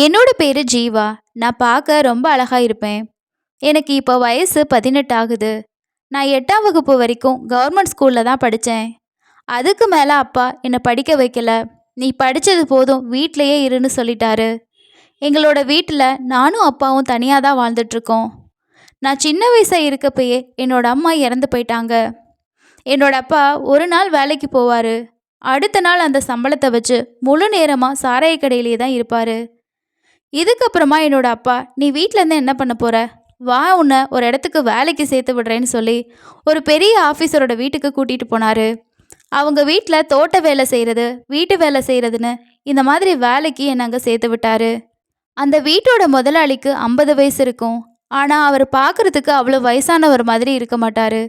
என்னோட பேரு ஜீவா. நான் பார்க்க ரொம்ப அழகா இருப்பேன். எனக்கு இப்போ வயசு 18 ஆகுது. நான் 8ஆம் வகுப்பு வரைக்கும் கவர்மெண்ட் ஸ்கூல்ல தான் படித்தேன். அதுக்கு மேலே அப்பா என்னை படிக்க வைக்கல. நீ படித்தது போதும் வீட்டிலேயே இருன்னு சொல்லிட்டாரு. எங்களோட வீட்டில் நானும் அப்பாவும் தனியாக தான் வாழ்ந்துட்டுருக்கோம். நான் சின்ன வயசாக இருக்கப்பயே என்னோட அம்மா இறந்து போயிட்டாங்க. என்னோட அப்பா ஒரு நாள் வேலைக்கு போவார். அடுத்த நாள் அந்த சம்பளத்தை வச்சு முழு நேரமாக சாராய கடையிலேயே தான் இருப்பார். இதுக்கப்புறமா என்னோட அப்பா, நீ வீட்டிலேருந்து என்ன பண்ண போற, வா உன்னை ஒரு இடத்துக்கு வேலைக்கு சேர்த்து விடுறேன்னு சொல்லி ஒரு பெரிய ஆஃபீஸரோட வீட்டுக்கு கூட்டிகிட்டு போனார். அவங்க வீட்டில் தோட்ட வேலை செய்கிறது, வீட்டு வேலை செய்கிறதுன்னு இந்த மாதிரி வேலைக்கு என்னை அங்கே சேர்த்து விட்டார். அந்த வீட்டோட முதலாளிக்கு 50 வயசு இருக்கும். ஆனால் அவர் பார்க்குறதுக்கு அவ்வளோ வயசானவர் மாதிரி இருக்க மாட்டார்.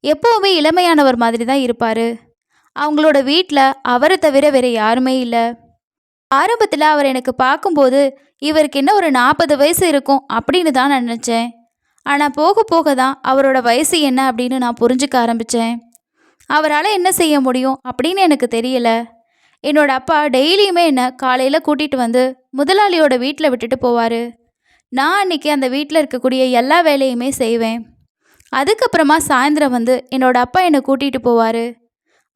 எப்போவுமே இளமையானவர் மாதிரி தான் இருப்பார். அவங்களோட வீட்டில் அவரை தவிர வேறு யாருமே இல்லை. ஆரம்பத்தில் அவர் எனக்கு பார்க்கும்போது இவருக்கு என்ன ஒரு 40 வயசு இருக்கும் அப்படின்னு தான் நான் நினச்சேன். ஆனால் போக போக தான் அவரோட வயசு என்ன அப்படின்னு நான் புரிஞ்சுக்க ஆரம்பித்தேன். அவரால் என்ன செய்ய முடியும் அப்படின்னு எனக்கு தெரியல. என்னோட அப்பா டெய்லியுமே என்னை காலையில் கூட்டிகிட்டு வந்து முதலாளியோட வீட்டில் விட்டுட்டு போவார். நான் அன்றைக்கி அந்த வீட்டில் இருக்கக்கூடிய எல்லா வேலையுமே செய்வேன். அதுக்கப்புறமா சாயந்தரம் வந்து என்னோட அப்பா என்னை கூட்டிகிட்டு போவார்.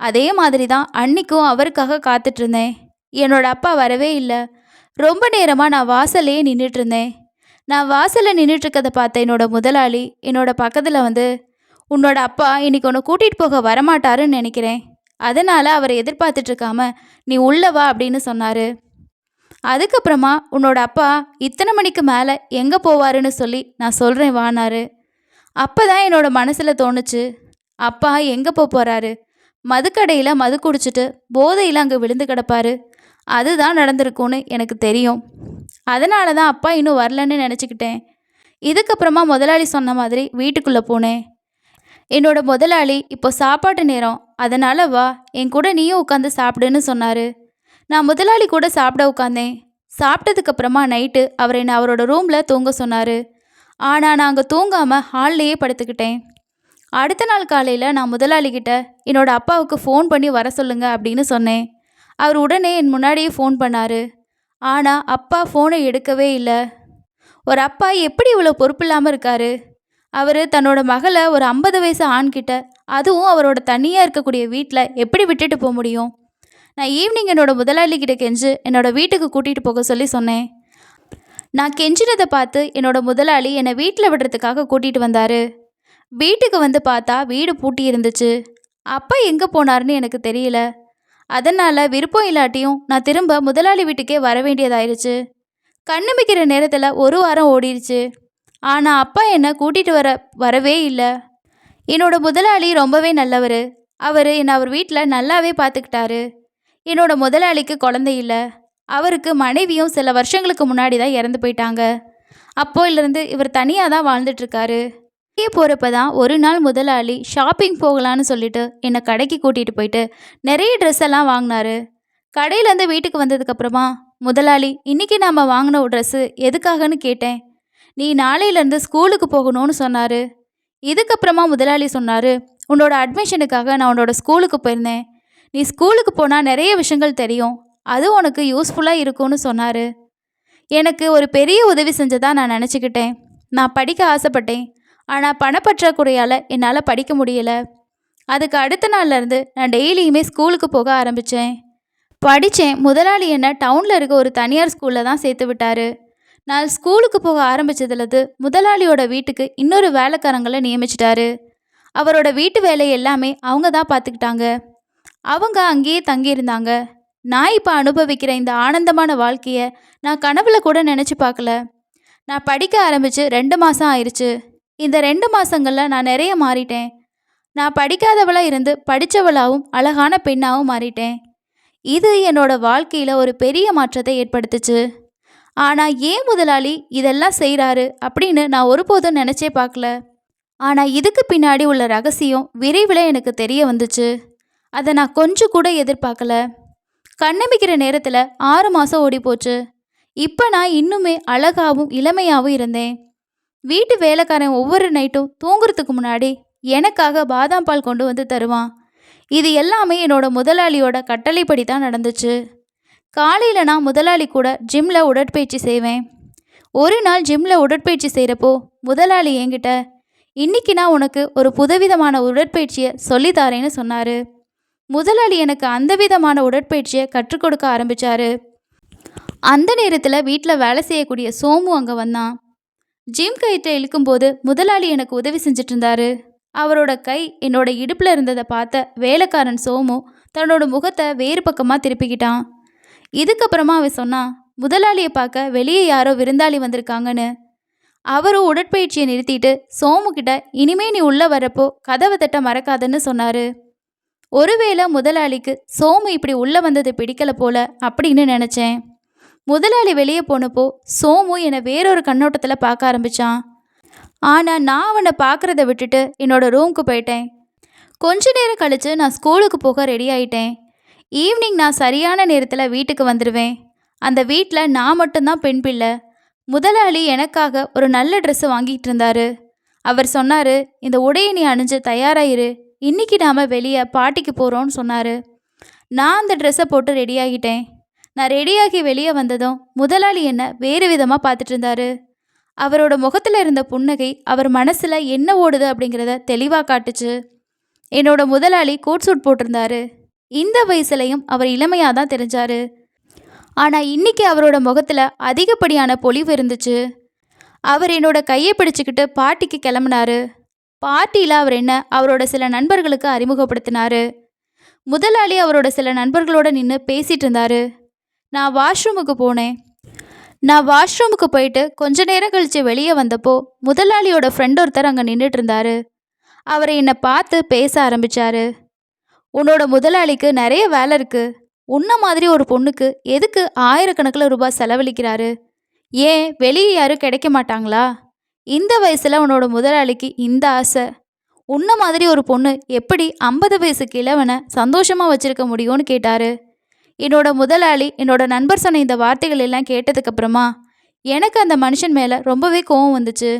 அதே மாதிரி தான் அன்றைக்கும் அவருக்காக காத்துட்ருந்தேன். என்னோட அப்பா வரவே இல்லை. ரொம்ப நேரமாக நான் வாசல்லையே நின்றுட்டு இருந்தேன். நான் வாசலில் நின்றுட்டுருக்கதை பார்த்த என்னோட முதலாளி என்னோட பக்கத்தில் வந்து, உன்னோட அப்பா இன்னைக்கு உன்னை கூட்டிகிட்டு போக வரமாட்டாருன்னு நினைக்கிறேன். அதனால் அவரை எதிர்பார்த்துட்ருக்காம நீ உள்ள வா அப்படின்னு சொன்னார். அதுக்கப்புறமா உன்னோட அப்பா இத்தனை மணிக்கு மேலே எங்கே போவாருன்னு சொல்லி நான் சொல்கிறேன் வானாரு. அப்போ தான் என்னோட மனசில் தோணுச்சு, அப்பா எங்கே போகிறாரு, மதுக்கடையில் மது குடிச்சிட்டு போதையில் அங்கே விழுந்து கிடப்பாரு. அதுதான் நடந்திருக்கும்னு எனக்கு தெரியும். அதனால தான் அப்பா இன்னும் வரலன்னு நினச்சிக்கிட்டேன். இதுக்கப்புறமா முதலாளி சொன்ன மாதிரி வீட்டுக்குள்ளே போனேன். என்னோட முதலாளி இப்போ சாப்பாட்டு நேரம், அதனால் வா என் கூட நீயும் உட்காந்து சாப்பிடுன்னு சொன்னார். நான் முதலாளி கூட சாப்பிட உட்காந்தேன். சாப்பிட்டதுக்கப்புறமா நைட்டு அவர் என்னை அவரோட ரூமில் தூங்க சொன்னார். ஆனால் நான் அங்கே தூங்காமல் ஹால்லையே படுத்துக்கிட்டேன். அடுத்த நாள் காலையில் நான் முதலாளிக்கிட்ட என்னோடய அப்பாவுக்கு ஃபோன் பண்ணி வர சொல்லுங்க அப்படின்னு சொன்னேன். அவர் உடனே என் முன்னாடியே ஃபோன் பண்ணார். ஆனால் அப்பா ஃபோனை எடுக்கவே இல்லை. ஒரு அப்பா எப்படி இவ்வளோ பொறுப்பு இல்லாமல் இருக்கார். அவர் தன்னோட மகளை ஒரு 50 வயசு ஆண்கிட்ட, அதுவும் அவரோட தனியாக இருக்கக்கூடிய வீட்டில் எப்படி விட்டுட்டு போக முடியும்? நான் ஈவினிங் என்னோடய முதலாளிகிட்ட கெஞ்சு என்னோடய வீட்டுக்கு கூட்டிகிட்டு போக சொல்லி சொன்னேன். நான் கெஞ்சினதை பார்த்து என்னோடய முதலாளி என்னை வீட்டில் விடுறதுக்காக கூட்டிகிட்டு வந்தார். வீட்டுக்கு வந்து பார்த்தா வீடு பூட்டி இருந்துச்சு. அப்பா எங்கே போனார்னு எனக்கு தெரியல. அதனால் விருப்பம் இல்லாட்டியும் நான் திரும்ப முதலாளி வீட்டுக்கே வர வேண்டியதாயிருச்சு. கண்ணுமிக்கிற நேரத்தில் ஒரு வாரம் ஓடிடுச்சு. ஆனால் அப்பா என்னை கூட்டிகிட்டு வரவே இல்லை. என்னோட முதலாளி ரொம்பவே நல்லவர். அவர் என்னை அவர் வீட்டில் நல்லாவே பார்த்துக்கிட்டாரு. என்னோட முதலாளிக்கு குழந்தை இல்லை. அவருக்கு மனைவியும் சில வருஷங்களுக்கு முன்னாடி தான் இறந்து போயிட்டாங்க. அப்போயிலிருந்து இவர் தனியாக தான் வாழ்ந்துட்டுருக்காரு. வெளியே போகிறப்ப தான் ஒரு நாள் முதலாளி ஷாப்பிங் போகலான்னு சொல்லிட்டு என்னை கடைக்கு கூட்டிகிட்டு போயிட்டு நிறைய ட்ரெஸ் எல்லாம் வாங்கினாரு. கடையிலேருந்து வீட்டுக்கு வந்ததுக்கப்புறமா, முதலாளி இன்றைக்கி நாம் வாங்கின ட்ரெஸ்ஸு எதுக்காகன்னு கேட்டேன். நீ நாளையிலேருந்து ஸ்கூலுக்கு போகணும்னு சொன்னார். இதுக்கப்புறமா முதலாளி சொன்னார், உன்னோட அட்மிஷனுக்காக நான் உன்னோட ஸ்கூலுக்கு போயிருந்தேன். நீ ஸ்கூலுக்கு போனால் நிறைய விஷயங்கள் தெரியும், அது உனக்கு யூஸ்ஃபுல்லாக இருக்கும்னு சொன்னார். எனக்கு ஒரு பெரிய உதவி செஞ்சதாக நான் நினச்சிக்கிட்டேன். நான் படிக்க ஆசைப்பட்டேன். ஆனால் பணப்பற்றாக்குறையால் என்னால் படிக்க முடியலை. அதுக்கு அடுத்த நாள்லேருந்து நான் டெய்லியுமே ஸ்கூலுக்கு போக ஆரம்பித்தேன். படித்தேன். முதலாளி என்னை டவுனில் இருக்க ஒரு தனியார் ஸ்கூலில் தான் சேர்த்து விட்டார். நான் ஸ்கூலுக்கு போக ஆரம்பித்ததுலேருந்து முதலாளியோட வீட்டுக்கு இன்னொரு வேலைக்காரங்களை நியமிச்சிட்டாரு. அவரோட வீட்டு வேலை எல்லாமே அவங்க தான் பார்த்துக்கிட்டாங்க. அவங்க அங்கேயே தங்கியிருந்தாங்க. நான் இப்போ அனுபவிக்கிற இந்த ஆனந்தமான வாழ்க்கையை நான் கனவுல கூட நினச்சி பார்க்கல. நான் படிக்க ஆரம்பித்து 2 மாதம் ஆயிடுச்சு. இந்த 2 மாதங்களில் நான் நிறைய மாறிட்டேன். நான் படிக்காதவளாக இருந்து படித்தவளாகவும் அழகான பெண்ணாகவும் மாறிட்டேன். இது என்னோட வாழ்க்கையில் ஒரு பெரிய மாற்றத்தை ஏற்படுத்துச்சு. ஆனால் ஏன் முதலாளி இதெல்லாம் செய்கிறாரு அப்படின்னு நான் ஒருபோதும் நினச்சே பார்க்கல. ஆனால் இதுக்கு பின்னாடி உள்ள ரகசியம் விரைவில் எனக்கு தெரிய வந்துச்சு. அதை நான் கொஞ்சம் கூட எதிர்பார்க்கல. கண்ணமிக்கிற நேரத்தில் 6 மாதம் ஓடி போச்சு. இப்போ நான் இன்னுமே அழகாகவும் இளமையாகவும் இருந்தேன். வீட்டு வேலைக்காரன் ஒவ்வொரு நைட்டும் தூங்குறதுக்கு முன்னாடி எனக்காக பாதாம் பால் கொண்டு வந்து தருவான். இது எல்லாமே என்னோட முதலாளியோட கட்டளைப்படி தான் நடந்துச்சு. காலையில் நான் முதலாளி கூட ஜிம்மில் உடற்பயிற்சி செய்வேன். ஒரு நாள் ஜிம்மில் உடற்பயிற்சி செய்கிறப்போ முதலாளி என்கிட்ட, இன்னைக்கு நான் உனக்கு ஒரு புதுவிதமான உடற்பயிற்சியை சொல்லித்தாரேன்னு சொன்னார். முதலாளி எனக்கு அந்த விதமான உடற்பயிற்சியை கற்றுக் கொடுக்க ஆரம்பித்தார். அந்த நேரத்தில் வீட்டில் வேலை செய்யக்கூடிய சோமு அங்கே வந்தான். ஜிம் கயிற்றை இழுக்கும்போது முதலாளி எனக்கு உதவி செஞ்சுட்டு இருந்தாரு. அவரோட கை என்னோட இடுப்பில் இருந்ததை பார்த்த வேலைக்காரன் சோமு தன்னோட முகத்தை வேறு பக்கமாக திருப்பிக்கிட்டான். இதுக்கப்புறமா அவன் சொன்னான், முதலாளியை பார்க்க வெளியே யாரோ விருந்தாளி வந்திருக்காங்கன்னு. அவரும் உடற்பயிற்சியை நிறுத்திட்டு சோமு கிட்ட, இனிமே நீ உள்ளே வரப்போ கதவை தட்ட மறக்காதன்னு சொன்னார். ஒருவேளை முதலாளிக்கு சோமு இப்படி உள்ளே வந்தது பிடிக்கல போல அப்படின்னு நினச்சேன். முதலாளி வெளியே போனப்போ சோமு என்னை வேறொரு கண்ணோட்டத்தில் பார்க்க ஆரம்பித்தான். ஆனால் நான் அவனை பார்க்குறத விட்டுட்டு என்னோட ரூமுக்கு போயிட்டேன். கொஞ்ச நேரம் கழித்து நான் ஸ்கூலுக்கு போக ரெடி ஆகிட்டேன். ஈவினிங் நான் சரியான நேரத்தில் வீட்டுக்கு வந்துடுவேன். அந்த வீட்டில் நான் மட்டும்தான் பெண் பிள்ளை. முதலாளி எனக்காக ஒரு நல்ல ட்ரெஸ்ஸு வாங்கிட்டு இருந்தார். அவர் சொன்னார், இந்த உடையை நீ அணிஞ்சு தயாராகிரு, இன்றைக்கி நாம் வெளியே பாட்டிக்கு போகிறோன்னு சொன்னார். நான் அந்த ட்ரெஸ்ஸை போட்டு ரெடியாகிட்டேன். நான் ரெடியாகி வெளியே வந்ததும் முதலாளி என்னை வேறு விதமாக பார்த்துட்டு இருந்தார். அவரோட முகத்தில் இருந்த புன்னகை அவர் மனசில் என்ன ஓடுது அப்படிங்கிறத தெளிவாக காட்டுச்சு. என்னோட முதலாளி கோட் சூட் போட்டிருந்தாரு. இந்த வயசுலையும் அவர் இளமையாக தான் தெரிஞ்சார். ஆனால் இன்றைக்கி அவரோட முகத்தில் அதிகப்படியான பொலிவு இருந்துச்சு. அவர் என்னோட கையை பிடிச்சிக்கிட்டு பாட்டிக்கு கிளம்புனாரு. பார்ட்டியில் அவர் என்ன அவரோட சில நண்பர்களுக்கு அறிமுகப்படுத்தினார். முதலாளி அவரோட சில நண்பர்களோடு நின்று பேசிகிட்டு இருந்தார். நான் வாஷ்ரூமுக்கு போனேன். நான் வாஷ்ரூமுக்கு போயிட்டு கொஞ்ச நேரம் கழித்து வெளியே வந்தப்போ முதலாளியோட ஃப்ரெண்ட் ஒருத்தர் அங்கே நின்றுட்டு இருந்தார். அவரை என்னை பார்த்து பேச ஆரம்பித்தார். உன்னோட முதலாளிக்கு நிறைய வேலை இருக்குது. உன்ன மாதிரி ஒரு பொண்ணுக்கு எதுக்கு ஆயிரக்கணக்கில் ரூபாய் செலவழிக்கிறாரு? ஏன் வெளியே யாரும் கிடைக்க மாட்டாங்களா? இந்த வயசில் உன்னோட முதலாளிக்கு இந்த ஆசை. உன்ன மாதிரி ஒரு பொண்ணு எப்படி 50 வயசு கிழவனை சந்தோஷமாக வச்சுருக்க முடியும்னு கேட்டார். என்னோட முதலாளி என்னோட நண்பர் சொன்ன இந்த வார்த்தைகள் எல்லாம் கேட்டதுக்கப்புறமா எனக்கு அந்த மனுஷன் மேலே ரொம்பவே கோவம் வந்துச்சு.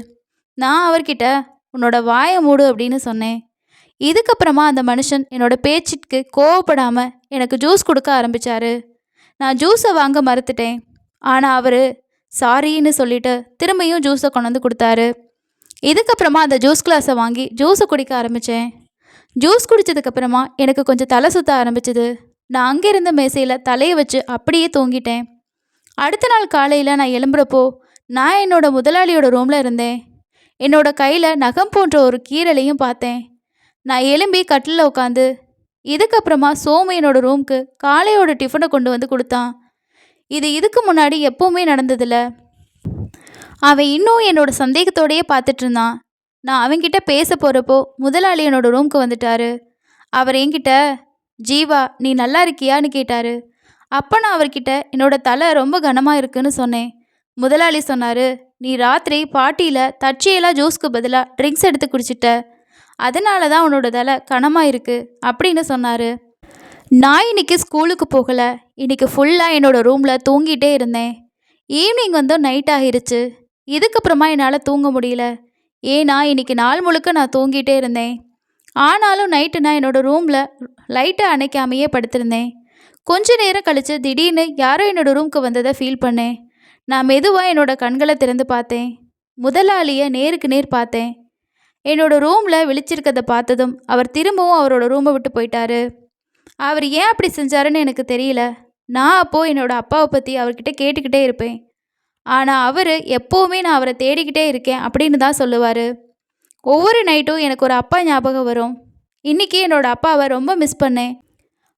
நான் அவர்கிட்ட, உன்னோட வாயை மூடு அப்படின்னு சொன்னேன். இதுக்கப்புறமா அந்த மனுஷன் என்னோட பேச்சுக்கு கோவப்படாமல் எனக்கு ஜூஸ் கொடுக்க ஆரம்பித்தார். நான் ஜூஸை வாங்க மறுத்துட்டேன். ஆனால் அவர் சாரின்னு சொல்லிட்டு திரும்பியும் ஜூஸை கொண்டு வந்து கொடுத்தாரு. இதுக்கப்புறமா அந்த ஜூஸ் கிளாஸை வாங்கி ஜூஸை குடிக்க ஆரம்பித்தேன். ஜூஸ் குடித்ததுக்கப்புறமா எனக்கு கொஞ்சம் தலை சுற்ற ஆரம்பிச்சிது. நான் அங்கே இருந்த மேசையில் தலையை வச்சு அப்படியே தூங்கிட்டேன். அடுத்த நாள் காலையில் நான் எழும்புறப்போ நான் என்னோட முதலாளியோட ரூமில் இருந்தேன். என்னோட கையில் நகம் போன்ற ஒரு கீறலையும் பார்த்தேன். நான் எழும்பி கட்டிலில் உட்காந்து, இதுக்கப்புறமா சோமு என்னோட ரூமுக்கு காலையோட டிஃபனை கொண்டு வந்து கொடுத்தான். இதுக்கு முன்னாடி எப்போவுமே நடந்ததில்ல. அவன் இன்னும் என்னோட சந்தேகத்தோடையே பார்த்துட்டு இருந்தான். நான் அவன்கிட்ட பேச போகிறப்போ முதலாளி என்னோட ரூமுக்கு வந்துட்டார். அவர் என்கிட்ட, ஜீவா நீ நல்லா இருக்கியான்னு கேட்டார். அப்போ நான் அவர்கிட்ட என்னோட தலை ரொம்ப கனமாக இருக்குன்னு சொன்னேன். முதலாளி சொன்னார், நீ ராத்திரி பாட்டியில் தற்செயலாக ஜூஸ்க்கு பதிலாக ட்ரிங்க்ஸ் எடுத்து குடிச்சிட்ட, அதனால தான் உன்னோட தலை கனமாக இருக்குது அப்படின்னு சொன்னார். நான் இன்றைக்கி ஸ்கூலுக்கு போகலை. இன்றைக்கி ஃபுல்லாக என்னோடய ரூமில் தூங்கிட்டே இருந்தேன். ஈவினிங் வந்து நைட் ஆகிருச்சு. இதுக்கப்புறமா என்னால் தூங்க முடியல. ஏன்னா இன்றைக்கி நாள் முழுக்க நான் தூங்கிட்டே இருந்தேன். ஆனாலும் நைட்டு நான் என்னோடய ரூமில் லைட்டை அணைக்காமையே படுத்திருந்தேன். கொஞ்ச நேரம் கழித்து திடீர்னு யாரோ என்னோடய ரூமுக்கு வந்ததை ஃபீல் பண்ணேன். நான் மெதுவாக என்னோடய கண்களை திறந்து பார்த்தேன். முதலாளியை நேருக்கு நேர் பார்த்தேன். என்னோடய ரூமில் விழிச்சிருக்கதை பார்த்ததும் அவர் திரும்பவும் அவரோட ரூமை விட்டு போயிட்டாரு. அவர் ஏன் அப்படி செஞ்சாருன்னு எனக்கு தெரியல. நான் அப்போது என்னோடய அப்பாவை பற்றி அவர்கிட்ட கேட்டுக்கிட்டே இருப்பேன். ஆனால் அவர் எப்போவுமே நான் அவரை தேடிக்கிட்டே இருக்கேன் அப்படின்னு தான் சொல்லுவார். ஒவ்வொரு நைட்டும் எனக்கு ஒரு அப்பா ஞாபகம் வரும். இன்றைக்கி என்னோடய அப்பாவை ரொம்ப மிஸ் பண்ணேன்.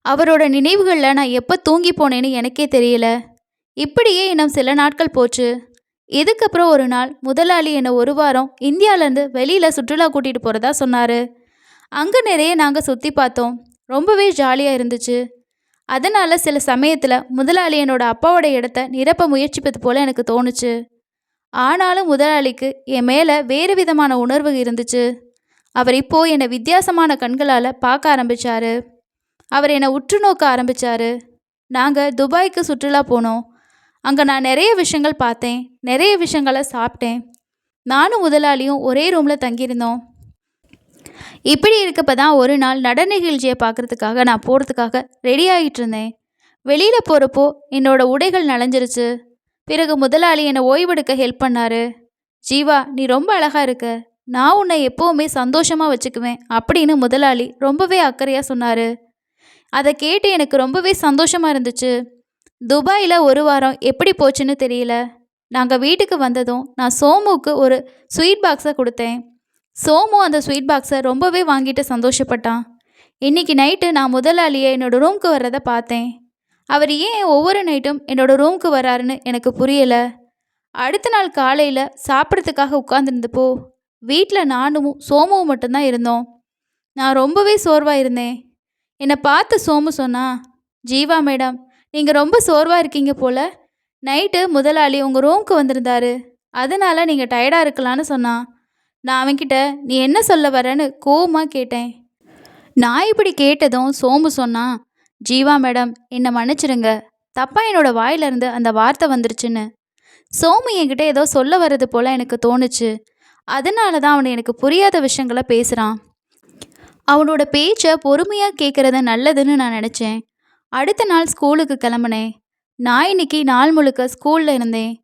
அவரோட நினைவுகளில் நான் எப்போ தூங்கி போனேன்னு எனக்கே தெரியல. இப்படியே இன்னும் சில நாட்கள் போச்சு. இதுக்கப்புறம் ஒரு நாள் முதலாளி என்னை ஒரு வாரம் இந்தியாவிலேருந்து வெளியில் சுற்றுலா கூட்டிகிட்டு போகிறதா சொன்னார். அங்கே நிறைய நாங்கள் சுற்றி பார்த்தோம். ரொம்பவே ஜாலியாக இருந்துச்சு. அதனால் சில சமயத்தில் முதலாளி என்னோட அப்பாவோட இடத்த நிரப்ப முயற்சிப்பது போல் எனக்கு தோணுச்சு. ஆனாலும் முதலாளிக்கு என் மேலே வேறு விதமான உணர்வு இருந்துச்சு. அவர் இப்போது என்னை வித்தியாசமான கண்களால் பார்க்க ஆரம்பித்தார். அவர் என்னை உற்று நோக்க ஆரம்பித்தார். நாங்கள் துபாய்க்கு சுற்றுலா போனோம். அங்கே நான் நிறைய விஷயங்கள் பார்த்தேன், நிறைய விஷயங்களை சாப்பிட்டேன். நானும் முதலாளியும் ஒரே ரூமில் தங்கியிருந்தோம். இப்படி இருக்கப்போ தான் ஒரு நாள் நடன நிகழ்ச்சியை பார்க்குறதுக்காக நான் போகிறதுக்காக ரெடி ஆகிட்டு இருந்தேன். வெளியில் போகிறப்போ என்னோட உடைகள் நனைஞ்சிருச்சு. பிறகு முதலாளி என்னை ஓய்வெடுக்க ஹெல்ப் பண்ணாரு. ஜீவா, நீ ரொம்ப அழகா இருக்க. நான் உன்னை எப்போவுமே சந்தோஷமாக வச்சுக்குவேன் அப்படின்னு முதலாளி ரொம்பவே அக்கறையாக சொன்னார். அதை கேட்டு எனக்கு ரொம்பவே சந்தோஷமாக இருந்துச்சு. துபாயில் ஒரு வாரம் எப்படி போச்சுன்னு தெரியல. நாங்கள் வீட்டுக்கு வந்ததும் நான் சோமுவுக்கு ஒரு ஸ்வீட் பாக்ஸை கொடுத்தேன். சோமு அந்த ஸ்வீட் பாக்ஸை ரொம்பவே வாங்கிட்டு சந்தோஷப்பட்டான். இன்னைக்கு நைட்டு நான் முதலாளியை என்னோடய ரூமுக்கு வர்றதை பார்த்தேன். அவர் ஏன் ஒவ்வொரு நைட்டும் என்னோடய ரூமுக்கு வராருன்னு எனக்கு புரியலை. அடுத்த நாள் காலையில் சாப்பிட்றதுக்காக உட்காந்துருந்தப்போ வீட்டில் நானும் சோமுவும் மட்டும்தான் இருந்தோம். நான் ரொம்பவே சோர்வாக இருந்தேன். என்னை பார்த்து சோமு சொன்னா, ஜீவா மேடம், நீங்கள் ரொம்ப சோர்வாக இருக்கீங்க போல. நைட்டு முதலாளி உங்கள் ரூமுக்கு வந்திருந்தாரு, அதனால் நீங்கள் டயர்டாக இருக்கலான்னு சொன்னான். நான் அவன்கிட்ட நீ என்ன சொல்ல வரேன்னு கோவமாக கேட்டேன். நான் இப்படி கேட்டதும் சோமு சொன்னான், ஜீவா மேடம், என்னை மன்னிச்சிடுங்க, தப்பாக என்னோட வாயிலிருந்து அந்த வார்த்தை வந்துருச்சுன்னு. சோமு என்கிட்ட ஏதோ சொல்ல வர்றது போல் எனக்கு தோணுச்சு. அதனால தான் அவனை எனக்கு புரியாத விஷயங்களை பேசுகிறான். அவனோட பேச்சை பொறுமையாக கேட்குறது நல்லதுன்னு நான் நினச்சேன். அடுத்த நாள் ஸ்கூலுக்கு கிளம்புனேன். நான் இன்னைக்கு நாள் முழுக்க ஸ்கூலில் இருந்தேன்.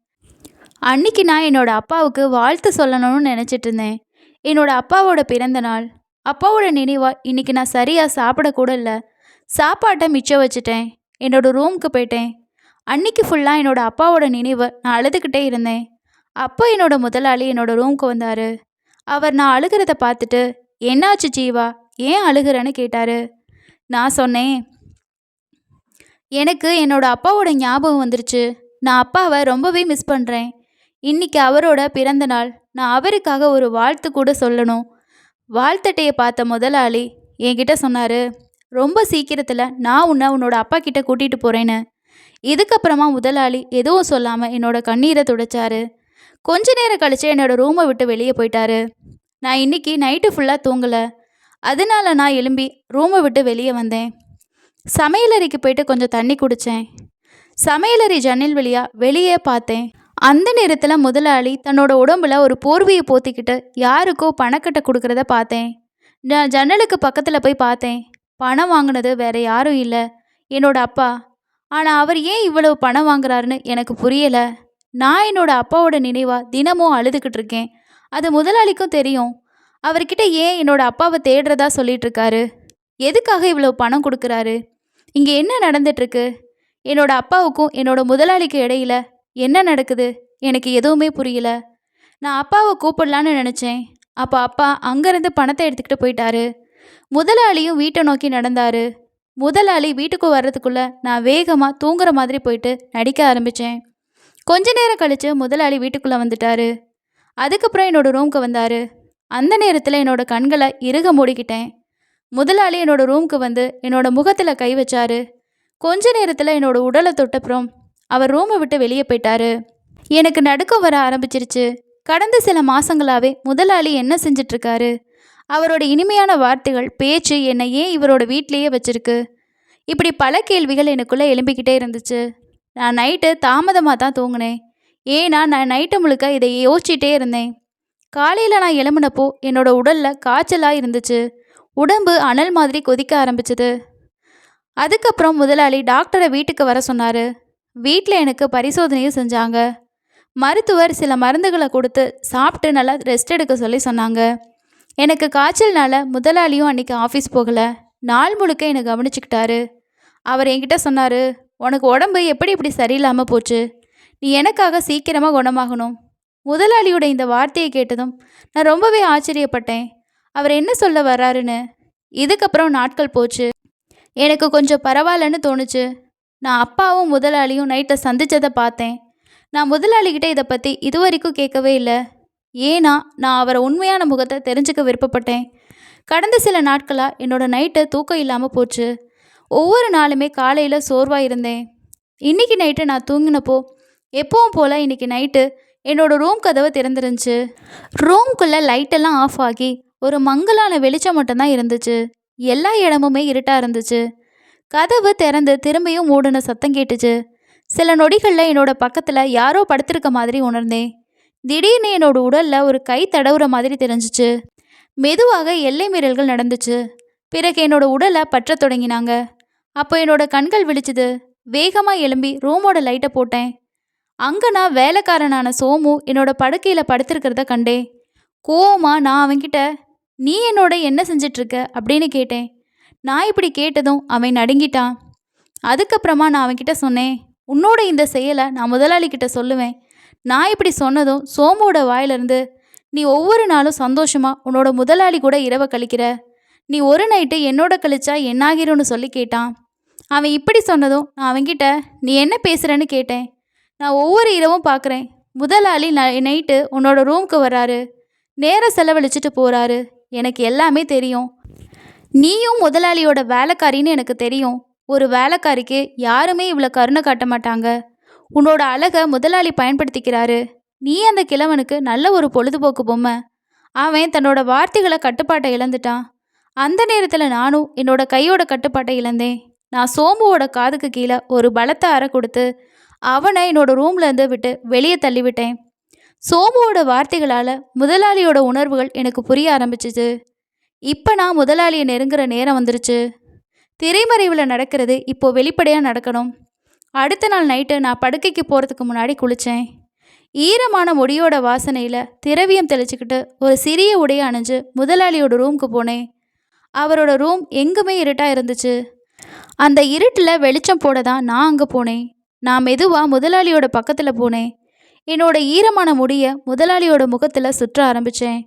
அன்னைக்கு நான் என்னோட அப்பாவுக்கு வாழ்த்து சொல்லணும்னு நினச்சிட்டு இருந்தேன். என்னோட அப்பாவோட பிறந்த நாள். அப்பாவோட நினைவாக இன்னைக்கு நான் சரியாக சாப்பிடக்கூட இல்லை. சாப்பாட்டை மிச்சம் வச்சுட்டேன். என்னோடய ரூமுக்கு போயிட்டேன். அன்னைக்கு ஃபுல்லாக என்னோட அப்பாவோட நினைவை நான் அழுதுகிட்டே இருந்தேன். அப்போ என்னோட முதலாளி என்னோட ரூமுக்கு வந்தார். அவர் நான் அழுகிறத பார்த்துட்டு, என்னாச்சு ஜீவா, ஏன் அழுகிறேன்னு கேட்டார். நான் சொன்னேன், எனக்கு என்னோட அப்பாவோட ஞாபகம் வந்துருச்சு. நான் அப்பாவை ரொம்பவே மிஸ் பண்ணுறேன். இன்னைக்கு அவரோட பிறந்த நாள். நான் அவருக்காக ஒரு வாழ்த்து கூட சொல்லணும். வாழ்த்தட்டையை பார்த்த முதலாளி என்கிட்ட சொன்னார், ரொம்ப சீக்கிரத்தில் நான் உன்னோட அப்பா கிட்ட கூட்டிகிட்டு போகிறேன்னு. இதுக்கப்புறமா முதலாளி எதுவும் சொல்லாமல் என்னோட கண்ணீரை துடைச்சாரு. கொஞ்ச நேரம் கழிச்சு என்னோடய ரூமை விட்டு வெளியே போயிட்டாரு. நான் இன்னைக்கு நைட்டு ஃபுல்லாக தூங்கலை. அதனால நான் எழும்பி ரூமை விட்டு வெளியே வந்தேன். சமையலறைக்கு போயிட்டு கொஞ்சம் தண்ணி குடித்தேன். சமையலறை ஜன்னல் வழியாக வெளியே பார்த்தேன். அந்த நேரத்தில் முதலாளி தன்னோட உடம்புல ஒரு போர்வையை போத்திக்கிட்டு யாருக்கோ பணக்கட்டை கொடுக்குறத பார்த்தேன். நான் ஜன்னலுக்கு பக்கத்தில் போய் பார்த்தேன். பணம் வாங்கினது வேற யாரும் இல்லை, என்னோட அப்பா. ஆனால் அவர் ஏன் இவ்வளவு பணம் வாங்குறாருன்னு எனக்கு புரியலை. நான் என்னோட அப்பாவோட நினைவாக தினமும் அழுதுகிட்டு இருக்கேன். அது முதலாளிக்கும் தெரியும். அவர்கிட்ட ஏன் என்னோட அப்பாவை தேடுறதா சொல்லிட்டு இருக்காரு? எதுக்காக இவ்வளோ பணம் கொடுக்குறாரு? இங்கே என்ன நடந்துட்டுருக்கு? என்னோட அப்பாவுக்கும் என்னோட முதலாளிக்கு இடையில என்ன நடக்குது? எனக்கு எதுவுமே புரியல. நான் அப்பாவை கூப்பிடலான்னு நினச்சேன். அப்போ அப்பா அங்கேருந்து பணத்தை எடுத்துக்கிட்டு போயிட்டாரு. முதலாளியும் வீட்டை நோக்கி நடந்தார். முதலாளி வீட்டுக்கு வர்றதுக்குள்ளே நான் வேகமாக தூங்குற மாதிரி போயிட்டு நடிக்க ஆரம்பித்தேன். கொஞ்ச நேரம் கழித்து முதலாளி வீட்டுக்குள்ளே வந்துட்டார். அதுக்கப்புறம் என்னோடய ரூமுக்கு வந்தார். அந்த நேரத்தில் என்னோட கண்களை இறுக மூடிக்கிட்டேன். முதலாளி என்னோடய ரூமுக்கு வந்து என்னோடய முகத்தில் கை வச்சார். கொஞ்ச நேரத்தில் என்னோடய உடலை தொட்டப்புறம் அவர் ரூமை விட்டு வெளியே போயிட்டாரு. எனக்கு நடுக்கம் வர ஆரம்பிச்சிருச்சு. கடந்த சில மாதங்களாகவே முதலாளி என்ன செஞ்சிட்ருக்காரு? அவரோட இனிமையான வார்த்தைகள், பேச்சு என்னை ஏன் இவரோட வீட்டிலையே வச்சுருக்கு? இப்படி பல கேள்விகள் எனக்குள்ளே எழும்பிக்கிட்டே இருந்துச்சு. நான் நைட்டு தாமதமாக தான் தூங்கினேன். ஏன்னா நான் நைட்டு முழுக்க இதை யோசிச்சுட்டே இருந்தேன். காலையில் நான் எழும்பினப்போ என்னோடய உடலில் காய்ச்சலாக இருந்துச்சு. உடம்பு அனல் மாதிரி கொதிக்க ஆரம்பிச்சுது. அதுக்கப்புறம் முதலாளி டாக்டரை வீட்டுக்கு வர சொன்னார். வீட்டில் எனக்கு பரிசோதனையும் செஞ்சாங்க. மருத்துவர் சில மருந்துகளை கொடுத்து சாப்பிட்டு நல்லா ரெஸ்ட் எடுக்க சொல்லி சொன்னாங்க. எனக்கு காய்ச்சல்னால முதலாளியும் அன்றைக்கி ஆஃபீஸ் போகலை. நாள் முழுக்க என்னை கவனிச்சுக்கிட்டாரு. அவர் என்கிட்ட சொன்னார், உனக்கு உடம்பு எப்படி இப்படி சரியில்லாமல் போச்சு? நீ எனக்காக சீக்கிரமாக குணமாகணும். முதலாளியோட இந்த வார்த்தையை கேட்டதும் நான் ரொம்பவே ஆச்சரியப்பட்டேன். அவர் என்ன சொல்ல வர்றாருன்னு. இதுக்கப்புறம் நாட்கள் போச்சு. எனக்கு கொஞ்சம் பரவாயில்லன்னு தோணுச்சு. நான் அப்பாவும் முதலாளியும் நைட்டில் சந்தித்ததை பார்த்தேன். நான் முதலாளிகிட்ட இதை பற்றி இதுவரைக்கும் கேட்கவே இல்லை. ஏன்னா நான் அவரை உண்மையான முகத்தை தெரிஞ்சுக்க விருப்பப்பட்டேன். கடந்த சில நாட்களாக என்னோடய நைட்டு தூக்கம் இல்லாமல் போச்சு. ஒவ்வொரு நாளுமே காலையில் சோர்வாக இருந்தேன். இன்றைக்கி நைட்டு நான் தூங்கினப்போ எப்பவும் போல் இன்றைக்கி நைட்டு என்னோடய ரூம் கதவை திறந்துருந்துச்சு. ரூம்குள்ளே லைட்டெல்லாம் ஆஃப் ஆகி ஒரு மங்கலான வெளிச்சம் மட்டும்தான் இருந்துச்சு. எல்லா இடமுமே இருட்டாக இருந்துச்சு. கதவு திறந்து திரும்பியும் மூடின சத்தம் கேட்டுச்சு. சில நொடிகளில் என்னோட பக்கத்தில் யாரோ படுத்திருக்க மாதிரி உணர்ந்தேன். திடீர்னு என்னோட உடலில் ஒரு கை தடவுற மாதிரி தெரிஞ்சிச்சு. மெதுவாக எல்லை மீறல்கள் நடந்துச்சு. பிறகு என்னோட உடலை பற்ற தொடங்கினாங்க. அப்போ என்னோட கண்கள் விழிச்சுது. வேகமாக எழும்பி ரூமோட லைட்டை போட்டேன். அங்கே நான் வேலைக்காரனான சோமு என்னோட படுக்கையில் படுத்திருக்கிறத கண்டேன். கோவமா நான் அவன்கிட்ட, நீ என்னோட என்ன செஞ்சிட்ருக்க அப்படின்னு கேட்டேன். நான் இப்படி கேட்டதும் அவன் நடுங்கிட்டான். அதுக்கப்புறமா நான் அவன்கிட்ட சொன்னேன், உன்னோட இந்த செயலை நான் முதலாளிக்கிட்ட சொல்லுவேன். நான் இப்படி சொன்னதும் சோமுவோட வாயிலிருந்து, நீ ஒவ்வொரு நாளும் சந்தோஷமா உன்னோட முதலாளி கூட இரவை கழிக்கிற, நீ ஒரு நைட்டு என்னோட கழிச்சா என்னாகிரும்னு சொல்லி கேட்டான். அவன் இப்படி சொன்னதும் நான் அவன்கிட்ட, நீ என்ன பேசுகிறேன்னு கேட்டேன். நான் ஒவ்வொரு இரவும் பார்க்குறேன், முதலாளி நைட்டு உன்னோட ரூமுக்கு வராரு, நேரம் செலவழிச்சிட்டு போகிறாரு. எனக்கு எல்லாமே தெரியும். நீயும் முதலாளியோட வேலைக்காரின்னு எனக்கு தெரியும். ஒரு வேலைக்காரிக்கு யாருமே இவ்வளோ கருணை காட்ட மாட்டாங்க. உன்னோட அழகை முதலாளி பயன்படுத்திக்கிறாரு. நீ அந்த கிழவனுக்கு நல்ல ஒரு பொழுதுபோக்கு பொம்மை. அவன் தன்னோட வார்த்தைகளை கட்டுப்பாட்டை இழந்துட்டான். அந்த நேரத்தில் நானும் என்னோட கையோட கட்டுப்பாட்டை இழந்தேன். நான் சோமுவோட காதுக்கு கீழே ஒரு பலத்த அறை கொடுத்து அவனை என்னோட ரூம்லேருந்து விட்டு வெளியே தள்ளிவிட்டேன். சோமுவோட வார்த்தைகளால் முதலாளியோட உணர்வுகள் எனக்கு புரிய ஆரம்பிச்சிச்சு. இப்போ நான் முதலாளியை நெருங்குற நேரம் வந்துருச்சு. திரைமறைவில் நடக்கிறது இப்போது வெளிப்படையாக நடக்கணும். அடுத்த நாள் நைட்டு நான் படுக்கைக்கு போகிறதுக்கு முன்னாடி குளித்தேன். ஈரமான முடியோட வாசனையில் திரவியம் தெளிச்சுக்கிட்டு ஒரு சிறிய உடையை அணிஞ்சு முதலாளியோட ரூமுக்கு போனேன். அவரோட ரூம் எங்குமே இருட்டாக இருந்துச்சு. அந்த இருட்டில் வெளிச்சம் போட தான் நான் அங்கே போனேன். நான் மெதுவாக முதலாளியோட பக்கத்தில் போனேன். என்னோட ஈரமான முடியை முதலாளியோட முகத்தில் சுற்ற ஆரம்பித்தேன்.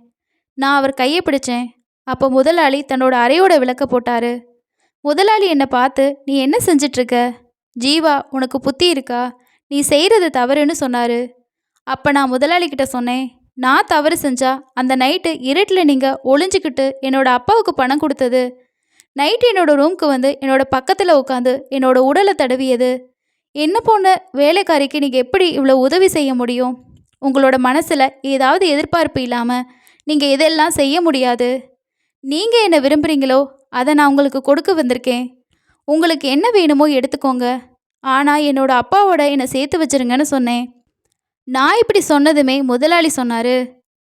நான் அவர் கையை பிடிச்சேன். அப்போ முதலாளி தன்னோட அறையோட விளக்க போட்டார். முதலாளி என்னை பார்த்து, நீ என்ன செஞ்சிட்ருக்க ஜீவா, உனக்கு புத்தி இருக்கா, நீ செய்கிறது தவறுன்னு சொன்னார். அப்போ நான் முதலாளிக்கிட்ட சொன்னேன், நான் தவறு செஞ்சா அந்த நைட்டு இருட்டில் நீங்கள் ஒளிஞ்சிக்கிட்டு என்னோட அப்பாவுக்கு பணம் கொடுத்தது, நைட்டு என்னோடய ரூமுக்கு வந்து என்னோட பக்கத்தில் உட்காந்து என்னோட உடலை தடவியது, என்ன போன வேலைக்காரிக்கு நீங்கள் எப்படி இவ்வளோ உதவி செய்ய முடியும்? உங்களோட மனசில் ஏதாவது எதிர்பார்ப்பு இல்லாமல் நீங்கள் இதெல்லாம் செய்ய முடியாது. நீங்கள் என்ன விரும்புகிறீங்களோ அதை நான் உங்களுக்கு கொடுக்க வந்திருக்கேன். உங்களுக்கு என்ன வேணுமோ எடுத்துக்கோங்க. ஆனால் என்னோட அப்பாவோட என்னை சேர்த்து வச்சிருங்கன்னு சொன்னேன். நான் இப்படி சொன்னதுமே முதலாளி சொன்னார்,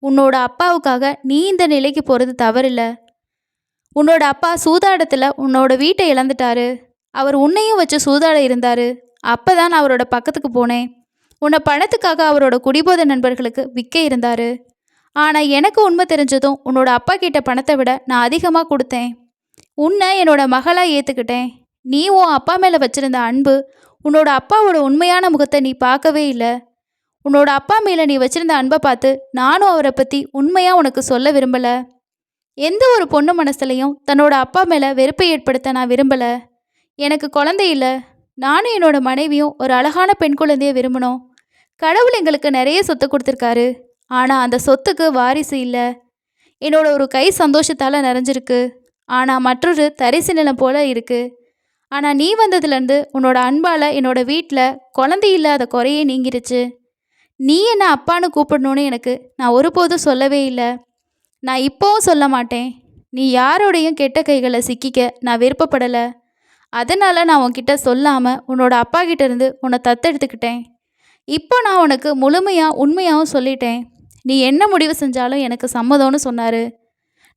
உன்னோட அப்பாவுக்காக நீ இந்த நிலைக்கு போகிறது தவறில்ல. உன்னோட அப்பா சூதாட்டத்தில் உன்னோட வீட்டை இழந்துட்டாரு. அவர் உன்னையும் வச்சு சூதாட இருந்தார். அப்போ தான் நான் அவரோட பக்கத்துக்கு போனேன். உன்னை பணத்துக்காக அவரோட குடிபோத நண்பர்களுக்கு விற்க இருந்தார். ஆனால் எனக்கு உண்மை தெரிஞ்சதும் உன்னோட அப்பா கிட்ட பணத்தை விட நான் அதிகமாக கொடுத்தேன். உன்னை என்னோட மகளாக ஏற்றுக்கிட்டேன். நீ உன் அப்பா மேலே வச்சுருந்த அன்பு, உன்னோட அப்பாவோட உண்மையான முகத்தை நீ பார்க்கவே இல்லை. உன்னோட அப்பா மேலே நீ வச்சுருந்த அன்பை பார்த்து நானும் அவரை பற்றி உண்மையாக உனக்கு சொல்ல விரும்பலை. எந்த ஒரு பொண்ணு மனசுலையும் தன்னோட அப்பா மேலே வெறுப்பை ஏற்படுத்த நான் விரும்பலை. எனக்கு குழந்தை இல்லை. நானும் என்னோட மனைவியும் ஒரு அழகான பெண் குழந்தையை விரும்பினோம். கடவுள் எங்களுக்கு நிறைய சொத்து கொடுத்துருக்காரு. ஆனால் அந்த சொத்துக்கு வாரிசு இல்லை. என்னோட ஒரு கை சந்தோஷத்தால் நிறைஞ்சிருக்கு. ஆனால் மற்றொரு தரிசு நிலம் போல இருக்குது. ஆனால் நீ வந்ததுலேருந்து உன்னோட அன்பால் என்னோட வீட்டில் குழந்தை இல்லாத குறையே நீங்கிருச்சு. நீ என்ன அப்பான்னு கூப்பிடணுன்னு எனக்கு நான் ஒருபோதும் சொல்லவே இல்லை. நான் இப்போவும் சொல்ல மாட்டேன். நீ யாரோடையும் கெட்ட கைகளை சிக்கிக்க நான் விருப்பப்படலை. அதனால் நான் உன்கிட்ட சொல்லாமல் உன்னோட அப்பா கிட்டேருந்து உன்னை தத்தெடுத்துக்கிட்டேன். இப்போ நான் உனக்கு முழுமையாக உண்மையாகவும் சொல்லிட்டேன். நீ என்ன முடிவு செஞ்சாலும் எனக்கு சம்மதம்னு சொன்னார்.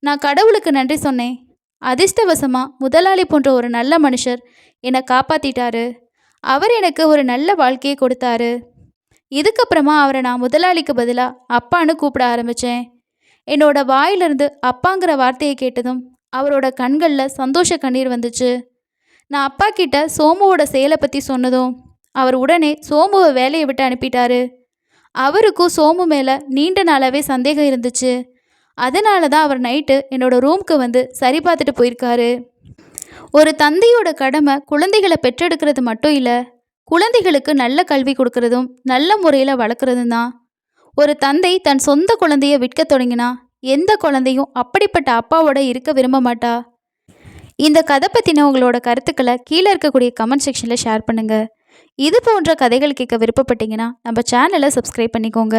நான் கடவுளுக்கு நன்றி சொன்னேன். அதிர்ஷ்டவசமாக முதலாளி போன்ற ஒரு நல்ல மனுஷர் என்னை காப்பாற்றிட்டாரு. அவர் எனக்கு ஒரு நல்ல வாழ்க்கையை கொடுத்தாரு. இதுக்கப்புறமா அவரை நான் முதலாளிக்கு பதிலாக அப்பான்னு கூப்பிட ஆரம்பித்தேன். என்னோட வாயிலிருந்து அப்பாங்கிற வார்த்தையை கேட்டதும் அவரோட கண்களில் சந்தோஷ கண்ணீர் வந்துச்சு. நான் அப்பா கிட்ட சோமுவோட செயலை பற்றி சொன்னதும் அவர் உடனே சோமுவை வேலையை விட்டு அனுப்பிட்டாரு. அவருக்கும் சோமு மேலே நீண்ட நாளாகவே சந்தேகம் இருந்துச்சு. அதனால தான் அவர் நைட்டு என்னோட ரூமுக்கு வந்து சரி பார்த்துட்டு போயிருக்காரு. ஒரு தந்தையோட கடமை குழந்தைகளை பெற்றெடுக்கிறது மட்டும் இல்லை, குழந்தைகளுக்கு நல்ல கல்வி கொடுக்கறதும் நல்ல முறையில் வளர்க்குறதும் தான். ஒரு தந்தை தன் சொந்த குழந்தைய விற்க தொடங்கினா எந்த குழந்தையும் அப்படிப்பட்ட அப்பாவோட இருக்க விரும்ப மாட்டா. இந்த கதை பற்றின உங்களோட கருத்துக்களை கீழே இருக்கக்கூடிய கமெண்ட் செக்ஷனில் ஷேர் பண்ணுங்கள். இது போன்ற கதைகள் கேட்க விருப்பப்பட்டீங்கன்னா நம்ம சேனலை சப்ஸ்கிரைப் பண்ணிக்கோங்க.